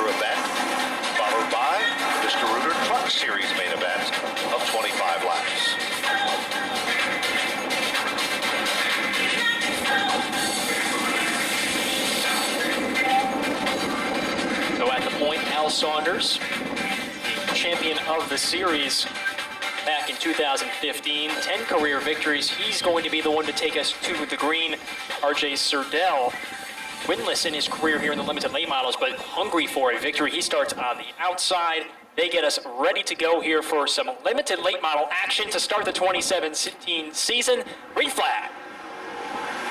feature event, followed by the Distributor Truck Series main event of 25 laps. So at the point, Al Saunders, the champion of the series back in 2015, 10 career victories. He's going to be the one to take us to the green. RJ Surdell, winless in his career here in the limited late models, but hungry for a victory. He starts on the outside. They get us ready to go here for some limited late model action to start the 2017 season. Green flag.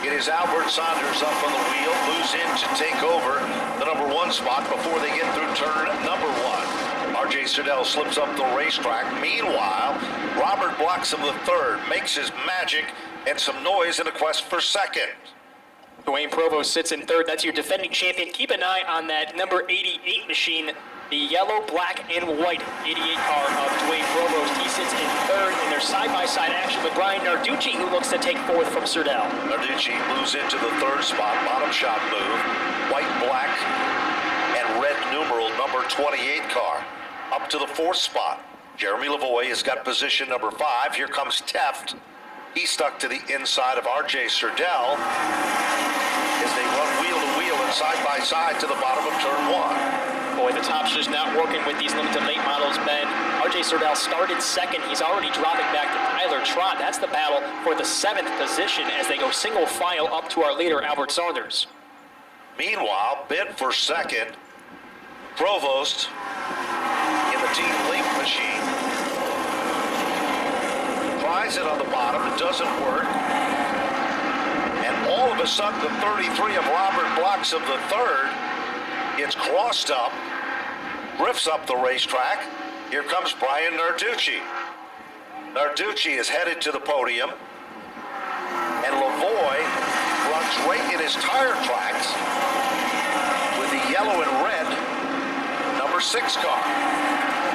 It is Albert Saunders up on the wheel, moves in to take over the number 1 spot before they get through turn number 1. RJ Surdell slips up the racetrack. Meanwhile, Robert Bloxham III makes his magic and some noise in a quest for second. Dwayne Provost sits in third. That's your defending champion. Keep an eye on that number 88 machine, the yellow, black, and white 88 car of Dwayne Provost. He sits in third in their side-by-side action with Brian Narducci, who looks to take fourth from Surdell. Narducci moves into the 3rd spot, bottom shot move, white, black, and red numeral number 28 car. Up to the 4th spot, Jeremy Lavoie has got position number 5. Here comes Teft. He's stuck to the inside of RJ Surdell as they run wheel to wheel and side by side to the bottom of turn 1. Boy, the top's just not working with these limited late models, Ben. RJ Surdell started second. He's already dropping back to Tyler Trott. That's the battle for the 7th position as they go single file up to our leader, Albert Saunders. Meanwhile, bid for second, Provost in the Team Link machine. Tries it on the bottom, it doesn't work. And all of a sudden, the 33 of Robert Bloxham III gets crossed up, drifts up the racetrack. Here comes Brian Narducci. Narducci is headed to the podium, and Lavoie runs right in his tire tracks with the yellow and red number 6 car.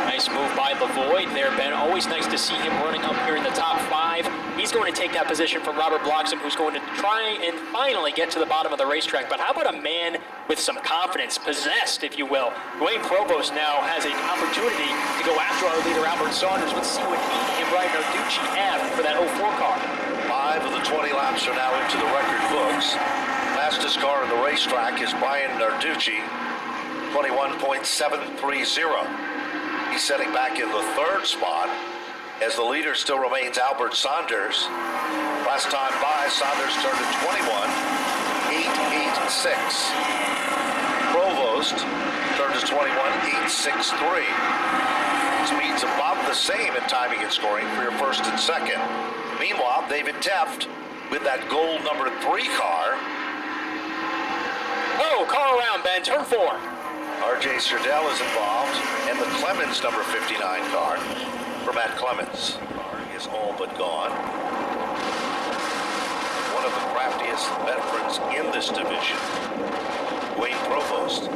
Nice move by Lavoie there, Ben. Always nice to see him running up here in the top 5. He's going to take that position from Robert Bloxham, who's going to try and finally get to the bottom of the racetrack. But how about a man with some confidence, possessed, if you will? Dwayne Provost now has an opportunity to go after our leader, Albert Saunders. Let's see what he and Brian Narducci have for that 04 car. 5 of the 20 laps are now into the record books. Fastest car on the racetrack is Brian Narducci, 21.730. He's setting back in the 3rd spot as the leader still remains Albert Saunders. Last time by, Saunders turned to 21.886. Provost turned to 21.863. Speeds about the same in timing and scoring for your 1st and 2nd. Meanwhile, David Teft with that gold number 3 car. Oh, car around, Ben. Turn 4. RJ Surdell is involved, and the Clemens number 59 car for Matt Clemens. Car is all but gone. One of the craftiest veterans in this division, Dwayne Provost,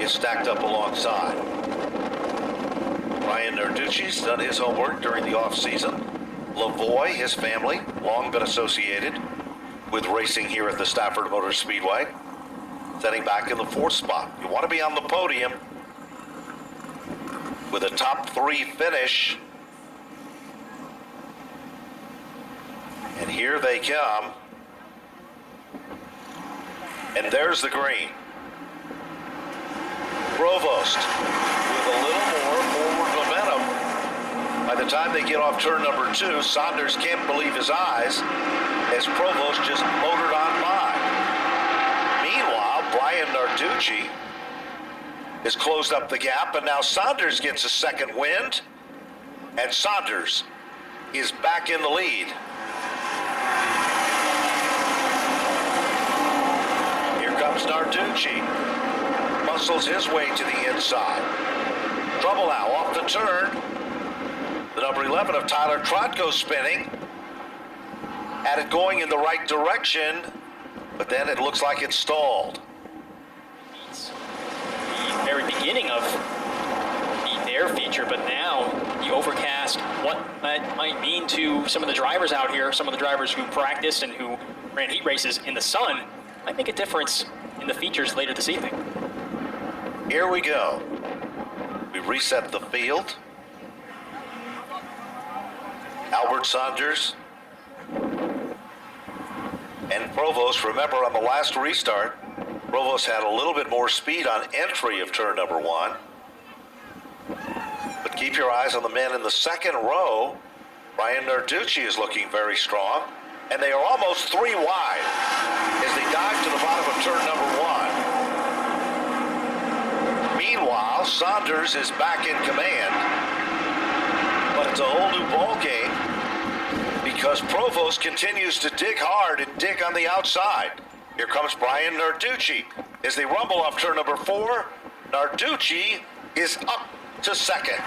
is stacked up alongside. Brian Narducci's done his homework during the off-season. Lavoie, his family, long been associated with racing here at the Stafford Motor Speedway. Setting back in the 4th spot. You want to be on the podium with a top 3 finish. And here they come. And there's the green. Provost with a little more forward momentum. By the time they get off turn number 2, Saunders can't believe his eyes as Provost just motored on by. Meanwhile, Brian Narducci has closed up the gap, and now Saunders gets a second wind, and Saunders is back in the lead. Here comes Narducci. Muscles his way to the inside. Trouble now off the turn. The number 11 of Tyler Trott goes spinning. Had it going in the right direction, but then it looks like it's stalled. It's the very beginning of the air feature, but now the overcast, what that might mean to some of the drivers out here, some of the drivers who practiced and who ran heat races in the sun, might make a difference in the features later this evening. Here we go. We reset the field. Albert Saunders and Provost. Remember, on the last restart, Provost had a little bit more speed on entry of turn number 1. But keep your eyes on the men in the second row. Brian Narducci is looking very strong, and they are almost 3 wide as they dive to the bottom of turn number 1. Meanwhile, Saunders is back in command, but it's a whole new ball game because Provost continues to dig hard and dig on the outside. Here comes Brian Narducci as they rumble off turn number 4. Narducci is up to second.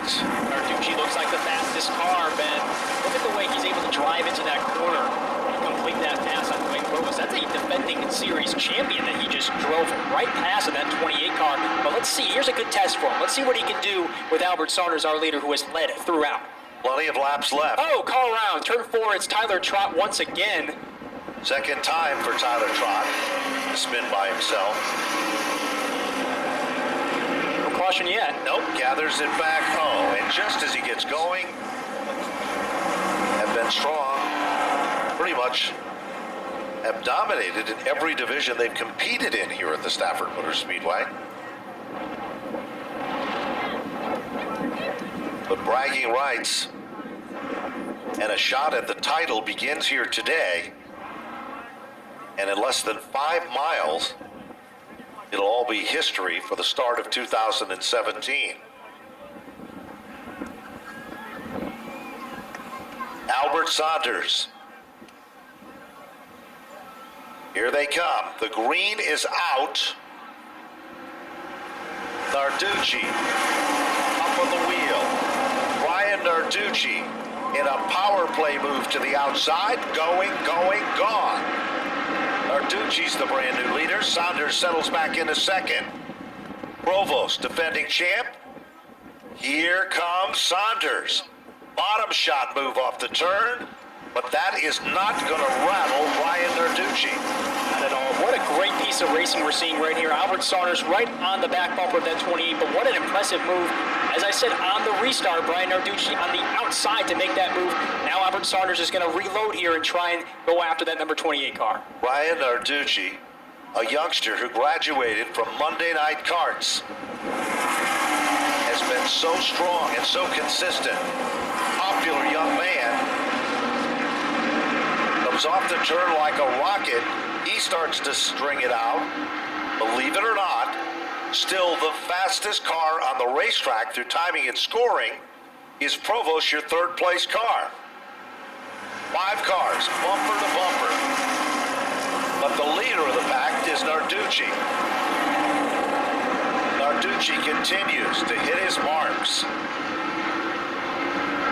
Narducci looks like the fastest car, Ben. Look at the way he's able to drive into that corner and complete that pass on Dwayne Provost. That's a defending series champion that he just drove right past in that 28 car. But let's see, here's a good test for him. Let's see what he can do with Albert Saunders, our leader, who has led throughout. Plenty of laps left. Oh, call around. Turn 4, it's Tyler Trott once again. Second time for Tyler Trott to spin by himself. No caution yet. Nope, gathers it back. Oh, and just as he gets going, have been strong. Pretty much have dominated in every division they've competed in here at the Stafford Motor Speedway. But bragging rights and a shot at the title begins here today. And in less than 5 miles, it'll all be history for the start of 2017. Albert Saunders. Here they come. The green is out. Narducci up on the wheel. Brian Narducci in a power play move to the outside. Going, gone. Narducci's the brand new leader. Saunders settles back into second. Provost, defending champ. Here comes Saunders. Bottom shot move off the turn, but that is not going to rattle Brian Narducci. Not at all. What a great piece of racing we're seeing right here. Albert Saunders right on the back bumper of that 28, but what an impressive move. As I said, on the restart, Brian Narducci on the outside to make that move. Now Albert Saunders is going to reload here and try and go after that number 28 car. Brian Narducci, a youngster who graduated from Monday Night Karts, has been so strong and so consistent. Popular young man. Comes off the turn like a rocket. He starts to string it out. Believe it or not, still the fastest car on the racetrack through timing and scoring is Provost, your third place car. 5 cars, bumper to bumper. But the leader of the pack is Narducci. Narducci continues to hit his marks.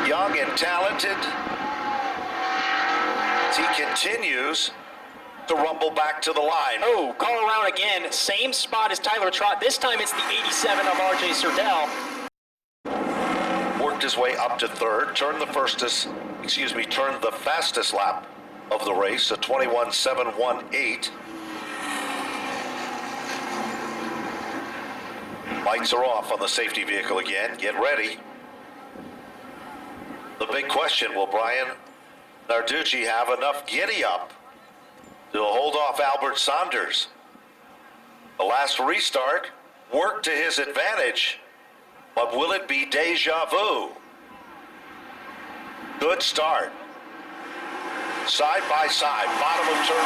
Young and talented, as he continues to rumble back to the line. Oh, call around again. Same spot as Tyler Trott. This time it's the 87 of RJ Serdell. Worked his way up to third, turned the fastest lap of the race, a 21.718. Lights are off on the safety vehicle again. Get ready. The big question, will Brian Narducci have enough giddy up to hold off Albert Saunders? The last restart worked to his advantage, but will it be deja vu? Good start. Side by side, bottom of turn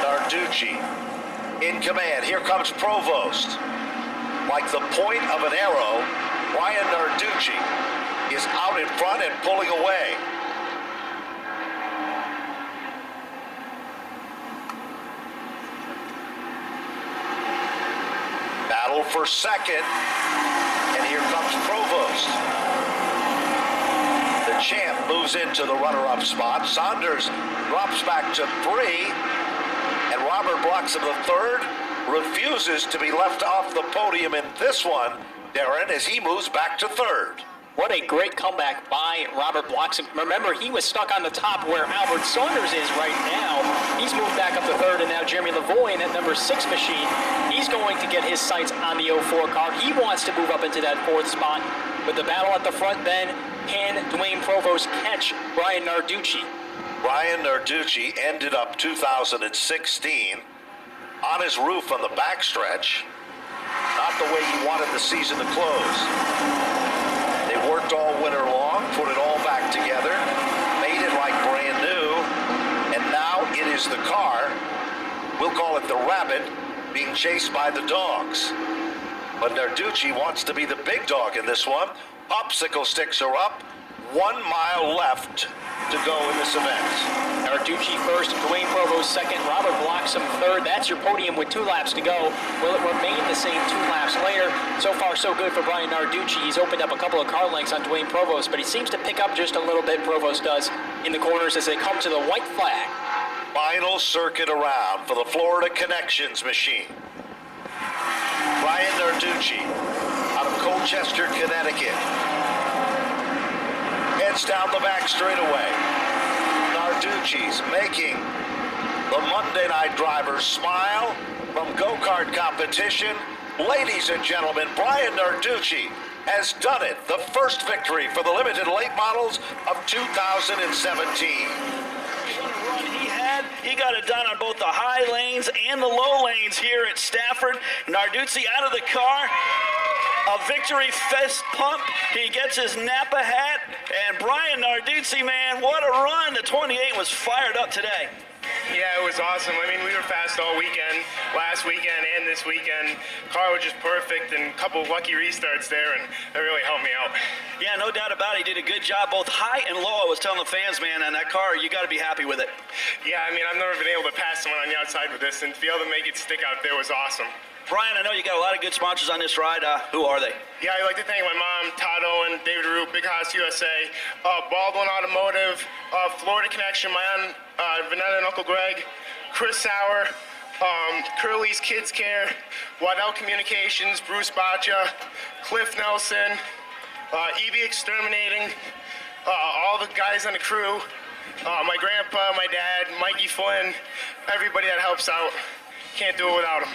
1. Narducci in command. Here comes Provost. Like the point of an arrow, Brian Narducci is out in front and pulling away. Battle for second, and here comes Provost. The champ moves into the runner-up spot. Saunders drops back to 3, and Robert Blocks of the third refuses to be left off the podium in this one, Darren, as he moves back to third. What a great comeback by Robert Bloxham. Remember, he was stuck on the top where Albert Saunders is right now. He's moved back up to third, and now Jeremy Lavoie in that number 6 machine. He's going to get his sights on the 04 car. He wants to move up into that 4th spot. With the battle at the front, then, can Dwayne Provost catch Brian Narducci? Brian Narducci ended up 2016 on his roof on the backstretch. Not the way he wanted the season to close. They worked all winter long, put it all back together, made it like brand new, and now it is the car, we'll call it the Rabbit, being chased by the dogs. But Narducci wants to be the big dog in this one. Popsicle sticks are up, 1 mile left to go in this event. Narducci first, Dwayne Provost second, Robert Bloxham third. That's your podium with 2 laps to go. Will it remain the same 2 laps later? So far, so good for Brian Narducci. He's opened up a couple of car lengths on Dwayne Provost, but he seems to pick up just a little bit, Provost does, in the corners as they come to the white flag. Final circuit around for the Florida Connections machine. Brian Narducci out of Colchester, Connecticut. Heads down the back straightaway. Narducci's making the Monday Night Drivers smile from go-kart competition. Ladies and gentlemen, Brian Narducci has done it. The first victory for the limited late models of 2017. He got it done on both the high lanes and the low lanes here at Stafford. Narducci out of the car. A victory fist pump. He gets his Napa hat. And Brian Narducci, man, what a run. The 28 was fired up today. Yeah, it was awesome. I mean, we were fast all weekend, last weekend and this weekend. Car was just perfect and a couple of lucky restarts there, and that really helped me out. Yeah, no doubt about it. He did a good job both high and low. I was telling the fans, man, on that car, you got to be happy with it. Yeah, I mean, I've never been able to pass someone on the outside with this, and to be able to make it stick out there was awesome. Brian, I know you got a lot of good sponsors on this ride. Who are they? Yeah, I'd like to thank my mom, Todd Owen, David Root, Big House USA, Baldwin Automotive, Florida Connection, my own Vanetta and Uncle Greg, Chris Sauer, Curly's Kids Care, Waddell Communications, Bruce Baccia, Cliff Nelson, EV Exterminating, all the guys on the crew, my grandpa, my dad, Mikey Flynn, everybody that helps out. Can't do it without them.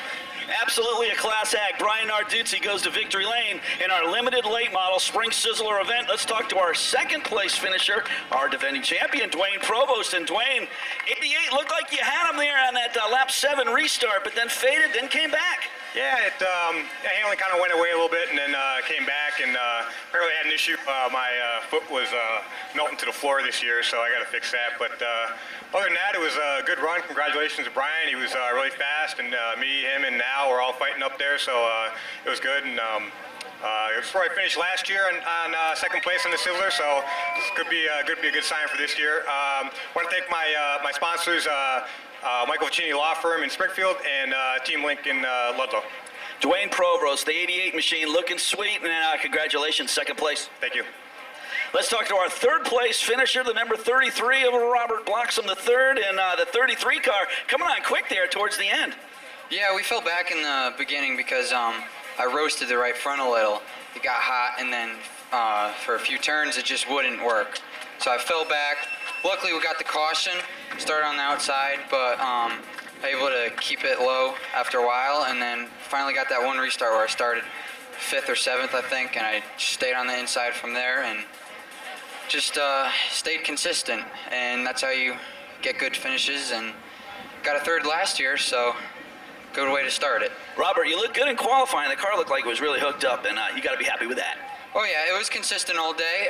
Absolutely a class act. Brian Narducci goes to victory lane in our limited late model spring sizzler event. Let's talk to our second place finisher, our defending champion, Dwayne Provost. And Dwayne, 88 looked like you had him there on that lap 7 restart, but then faded, then came back. Yeah, I only kind of went away a little bit and then came back and apparently had an issue. My foot was melting to the floor this year, so I got to fix that. But other than that, it was a good run. Congratulations to Brian. He was really fast, and me, him, and Al were all fighting up there, so it was good. And it was where I finished last year on second place in the Sizzler, so this could be a good sign for this year. I want to thank my sponsors. Michael Vicini Law Firm in Springfield and Team Link in Ludlow. Dwayne Provost, the 88 machine, looking sweet, and congratulations, second place. Thank you. Let's talk to our third place finisher, the number 33 of Robert Bloxham the third, and the 33 car coming on quick there towards the end. Yeah, we fell back in the beginning because I roasted the right front a little. It got hot, and then for a few turns, it just wouldn't work. So I fell back. Luckily, we got the caution, started on the outside, but able to keep it low after a while, and then finally got that one restart where I started 5th or 7th, I think, and I stayed on the inside from there and just stayed consistent, and that's how you get good finishes, and got a third last year, so good way to start it. Robert, you look good in qualifying. The car looked like it was really hooked up, and you got to be happy with that. Oh yeah, it was consistent all day.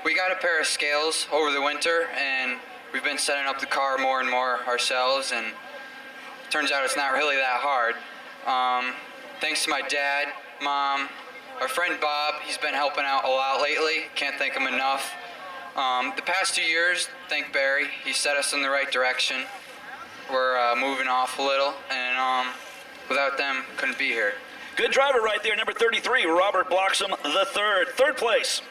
We got a pair of scales over the winter, and we've been setting up the car more and more ourselves, and turns out it's not really that hard. Thanks to my dad, mom, our friend Bob, he's been helping out a lot lately. Can't thank him enough. The past 2 years, thank Barry, he set us in the right direction. We're moving off a little, and without them, couldn't be here. Good driver right there, number 33, Robert Bloxham the third. Third place.